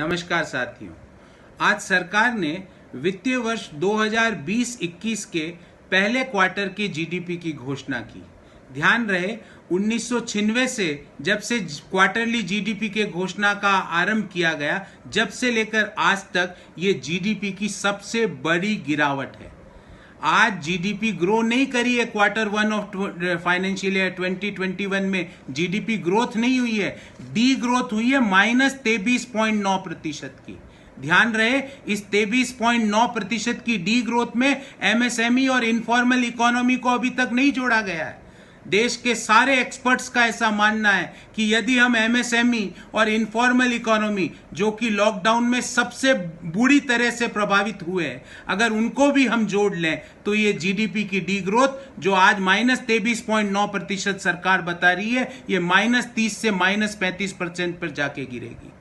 नमस्कार साथियों, आज सरकार ने वित्तीय वर्ष 2020-21 के पहले क्वार्टर की जीडीपी की घोषणा की। ध्यान रहे 1996 से जब से क्वार्टरली जीडीपी के घोषणा का आरंभ किया गया, जब से लेकर आज तक ये जीडीपी की सबसे बड़ी गिरावट है। आज जीडीपी ग्रो नहीं करी है। Quarter one of financial year 2021 में जीडीपी ग्रोथ नहीं हुई है, डी ग्रोथ हुई है -23.9% की। ध्यान रहे, इस 23.9% की डी ग्रोथ में एमएसएमई और इनफॉर्मल इकोनॉमी को अभी तक नहीं जोड़ा गया है। देश के सारे एक्सपर्ट्स का ऐसा मानना है कि यदि हम एमएसएमई और इनफॉर्मल इकोनॉमी, जो कि लॉकडाउन में सबसे बुरी तरह से प्रभावित हुए हैं, अगर उनको भी हम जोड़ लें तो ये जीडीपी की डी ग्रोथ जो आज -23.9% सरकार बता रही है, ये -30 से -35% पर जाके गिरेगी।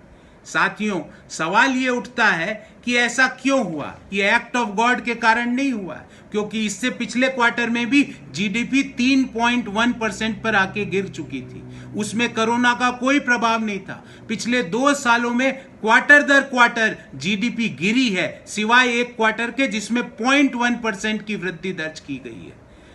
साथियों, सवाल ये उठता है कि ऐसा क्यों हुआ? ये एक्ट ऑफ गॉड के कारण नहीं हुआ, क्योंकि इससे पिछले क्वार्टर में भी जीडीपी 3.1% पर आके गिर चुकी थी। उसमें कोरोना का कोई प्रभाव नहीं था। पिछले 2 सालों में क्वार्टर दर क्वार्टर जीडीपी गिरी है, सिवाय एक क्वार्टर के जिसमें 0.1% की वृद्धि दर्ज की गई है।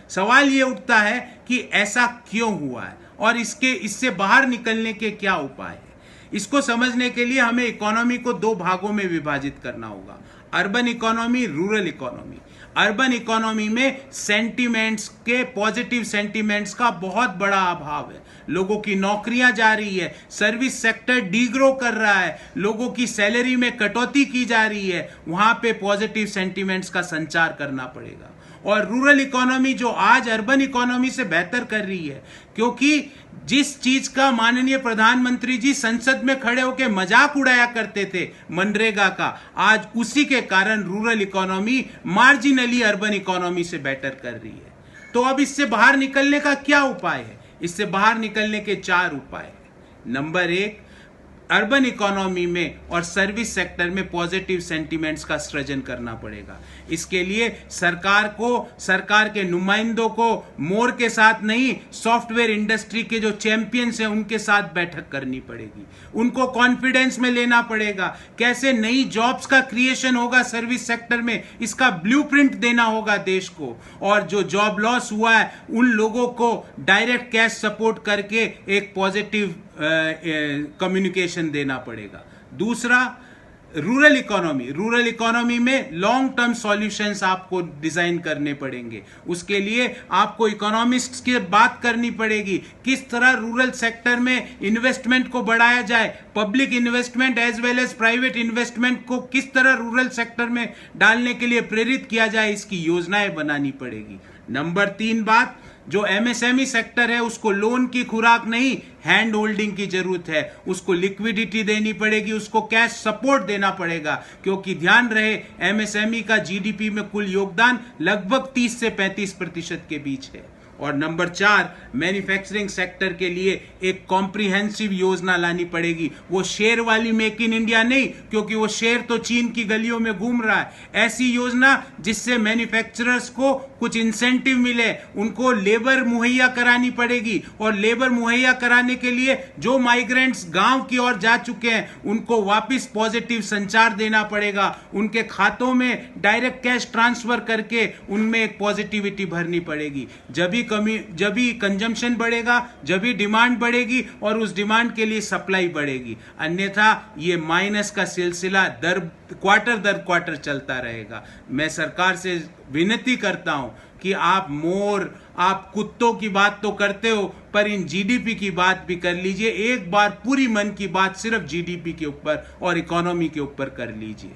सवाल ये उठता है कि ऐसा क्यों हुआ है और इससे बाहर निकलने के क्या उपाय है। इसको समझने के लिए हमें इकोनॉमी को 2 भागों में विभाजित करना होगा, urban economy, rural economy. Urban economy में सेंटीमेंट्स के, पॉजिटिव सेंटीमेंट्स का बहुत बड़ा अभाव है। लोगों की नौकरियां जा रही है, सर्विस सेक्टर डीग्रो कर रहा है, लोगों की सैलरी में कटौती की जा रही है। वहां पे पॉजिटिव सेंटीमेंट्स का संचार करना पड़ेगा। और रूरल इकोनॉमी जो आज अर्बन इकोनॉमी से बेहतर कर रही है, क्योंकि जिस चीज का माननीय प्रधानमंत्री जी संसद में खड़े होकर मजाक उड़ाया करते थे, मनरेगा का, आज उसी के कारण rural economy marginally urban economy से बेटर कर रही है। तो अब इससे बाहर निकलने का क्या उपाय है? इससे बाहर निकलने के 4 उपाय हैं। नंबर 1, अर्बन इकोनॉमी में और सर्विस सेक्टर में पॉजिटिव सेंटीमेंट्स का सृजन करना पड़ेगा। इसके लिए सरकार के नुमाइंदों को मोर के साथ नहीं, सॉफ्टवेयर इंडस्ट्री के जो चैंपियंस हैं उनके साथ बैठक करनी पड़ेगी। उनको कॉन्फिडेंस में लेना पड़ेगा। कैसे नई जॉब्स का क्रिएशन होगा सर्विस सेक्टर में, इसका ब्लूप्रिंट देना होगा देश को। और जो जॉब लॉस हुआ है उन लोगों को डायरेक्ट कैश सपोर्ट करके एक पॉजिटिव कम्युनिकेशन देना पड़ेगा। दूसरा, रूरल इकोनॉमी में लॉन्ग टर्म सॉल्यूशंस आपको डिजाइन करने पड़ेंगे। उसके लिए आपको इकोनॉमिस्ट्स की बात करनी पड़ेगी, किस तरह रूरल सेक्टर में इन्वेस्टमेंट को बढ़ाया जाए, public investment as well as private investment को किस तरह रूरल सेक्टर में डालने के लिए प्रेरित किया जाए, इसकी योजनाएं बनानी पड़ेगी। नंबर 3 बात, जो एमएसएमई सेक्टर है उसको लोन की खुराक नहीं, हैंड होल्डिंग की जरूरत है। उसको लिक्विडिटी देनी पड़ेगी, उसको कैश सपोर्ट देना पड़ेगा, क्योंकि ध्यान रहे एमएसएमई का जीडीपी में कुल योगदान लगभग 30 से 35% के बीच है। और नंबर 4, मैन्युफैक्चरिंग सेक्टर के लिए एक कॉम्प्रिहेंसिव योजना लानी पड़ेगी। वो शेर वाली मेक इन इंडिया नहीं, क्योंकि वो शेर तो चीन की गलियों में घूम रहा है। ऐसी योजना जिससे मैन्युफैक्चरर्स को कुछ इंसेंटिव मिले, उनको लेबर मुहैया करानी पड़ेगी। और लेबर मुहैया कराने के लिए जो माइग्रेंट्स गांव की ओर जा चुके हैं उनको वापस पॉजिटिव संचार देना पड़ेगा। उनके खातों में डायरेक्ट कैश ट्रांसफर करके उनमें एक पॉजिटिविटी भरनी पड़ेगी। जब भी कंजम्पशन बढ़ेगा, जब भी डिमांड बढ़ेगी और उस डिमांड के लिए सप्लाई बढ़ेगी। अन्यथा ये माइनस का सिलसिला क्वार्टर दर क्वार्टर चलता रहेगा। मैं सरकार से विनती करता हूं कि आप कुत्तों की बात तो करते हो, पर इन जीडीपी की बात भी कर लीजिए। एक बार पूरी मन की बात सिर्फ जीडीपी के ऊपर और इकोनॉमी के ऊपर कर लीजिए।